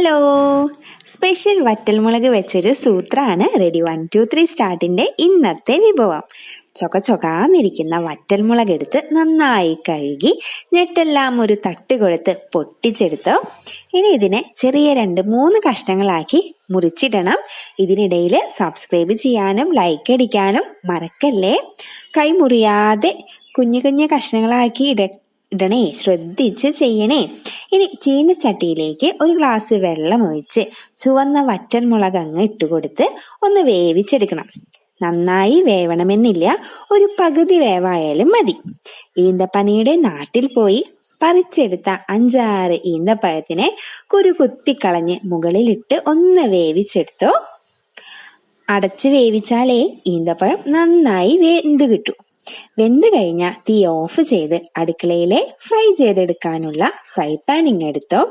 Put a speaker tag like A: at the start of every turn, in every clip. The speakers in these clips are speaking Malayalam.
A: ഹലോ, സ്പെഷ്യൽ വറ്റൽമുളക് വെച്ചൊരു സൂത്രമാണ് റെഡി 1 2 3 സ്റ്റാർട്ടിന്റെ ഇന്നത്തെ വിഭവം. ചൊകാന്നിരിക്കുന്ന വറ്റൽമുളക് എടുത്ത് നന്നായി കഴുകി ഞെട്ടെല്ലാം ഒരു തട്ട് കൊടുത്ത് പൊട്ടിച്ചെടുത്തോ. ഇനി ഇതിനെ ചെറിയ 2-3 കഷ്ണങ്ങളാക്കി മുറിച്ചിടണം. ഇതിനിടയിൽ സബ്സ്ക്രൈബ് ചെയ്യാനും ലൈക്ക് അടിക്കാനും മറക്കല്ലേ. കൈ മുറിയാതെ കുഞ്ഞു കുഞ്ഞു കഷ്ണങ്ങളാക്കി ഇടണേ, ശ്രദ്ധിച്ച് ചെയ്യണേ. ഇനി ചീനച്ചട്ടിയിലേക്ക് ഒരു ഗ്ലാസ് വെള്ളം ഒഴിച്ച് ചുവന്ന വറ്റൽമുളക് അങ്ങ് ഇട്ടുകൊടുത്ത് ഒന്ന് വേവിച്ചെടുക്കണം. നന്നായി വേവണമെന്നില്ല, ഒരു പകുതി വേവായാലും മതി. ഈന്തപ്പനയുടെ നാട്ടിൽ പോയി പറിച്ചെടുത്ത 5-6 ഈന്തപ്പഴത്തിനെ കുത്തിക്കളഞ്ഞ് മുകളിലിട്ട് ഒന്ന് വേവിച്ചെടുത്തോ. അടച്ച് വേവിച്ചാലേ ഈന്തപ്പഴം നന്നായി വെന്ത് കിട്ടൂ. വെന്ത് കഴിഞ്ഞാൽ തീ ഓഫ് ചെയ്ത് അടുക്കളയിലെ ഫ്രൈ ചെയ്തെടുക്കാനുള്ള ഫ്രൈ പാൻ ഇങ്ങെടുത്തോ.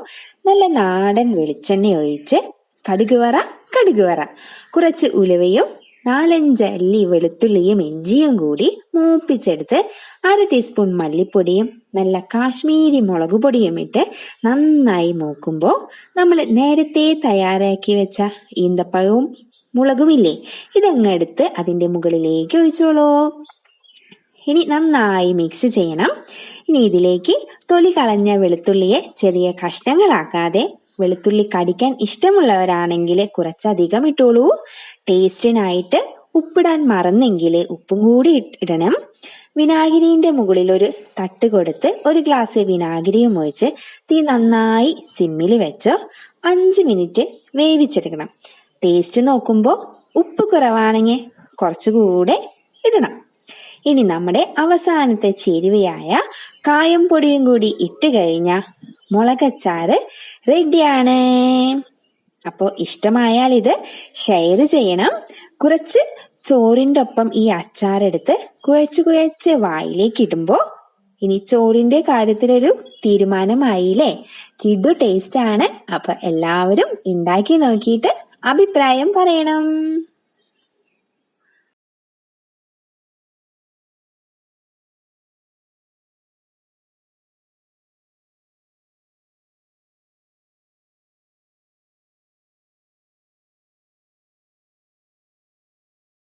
A: നല്ല നാടൻ വെളിച്ചെണ്ണ ഒഴിച്ച് കടുക് വറ, കുറച്ച് ഉലുവയും 4-5 അല്ലി വെളുത്തുള്ളിയും ഇഞ്ചിയും കൂടി മൂപ്പിച്ചെടുത്ത് 1/2 ടീസ്പൂൺ മല്ലിപ്പൊടിയും നല്ല കാശ്മീരി മുളക് പൊടിയും ഇട്ട് നന്നായി മൂക്കുമ്പോൾ നമ്മൾ നേരത്തെ തയ്യാറാക്കി വെച്ച ഈന്തപ്പഴവും മുളകുമില്ലേ, ഇതങ്ങെടുത്ത് അതിന്റെ മുകളിലേക്ക് ഒഴിച്ചോളൂ. ഇനി നന്നായി മിക്സ് ചെയ്യണം. ഇനി ഇതിലേക്ക് തൊലി കളഞ്ഞ വെളുത്തുള്ളിയെ ചെറിയ കഷ്ണങ്ങളാക്കാതെ, വെളുത്തുള്ളി കടിക്കാൻ ഇഷ്ടമുള്ളവരാണെങ്കിൽ കുറച്ചധികം ഇട്ടോളൂ. ടേസ്റ്റിനായിട്ട് ഉപ്പിടാൻ മറന്നെങ്കിൽ ഉപ്പും കൂടി ഇടണം. വിനാഗിരിന്റെ മുകളിൽ ഒരു തട്ട് കൊടുത്ത് 1 ഗ്ലാസ് വിനാഗിരിയും ഒഴിച്ച് തീ നന്നായി സിമ്മിൽ വെച്ചോ 5 മിനിറ്റ് വേവിച്ചെടുക്കണം. ടേസ്റ്റ് നോക്കുമ്പോൾ ഉപ്പ് കുറവാണെങ്കിൽ കുറച്ചുകൂടെ ഇടണം. ഇനി നമ്മുടെ അവസാനത്തെ ചേരുവയായ കായം പൊടിയും കൂടി ഇട്ട് കഴിഞ്ഞാൽ മുളകച്ചാറ് റെഡിയാണ്. അപ്പോൾ ഇഷ്ടമായാൽ ഇത് ഷെയർ ചെയ്യണം. കുറച്ച് ചോറിൻ്റെ ഒപ്പം ഈ അച്ചാറെടുത്ത് കുഴച്ച് വായിലേക്ക് ഇടുമ്പോൾ ഇനി ചോറിന്റെ കാര്യത്തിലൊരു തീരുമാനമായില്ലേ. കിഡു ടേസ്റ്റ് ആണ്. അപ്പൊ എല്ലാവരും ഉണ്ടാക്കി നോക്കിയിട്ട് അഭിപ്രായം പറയണം.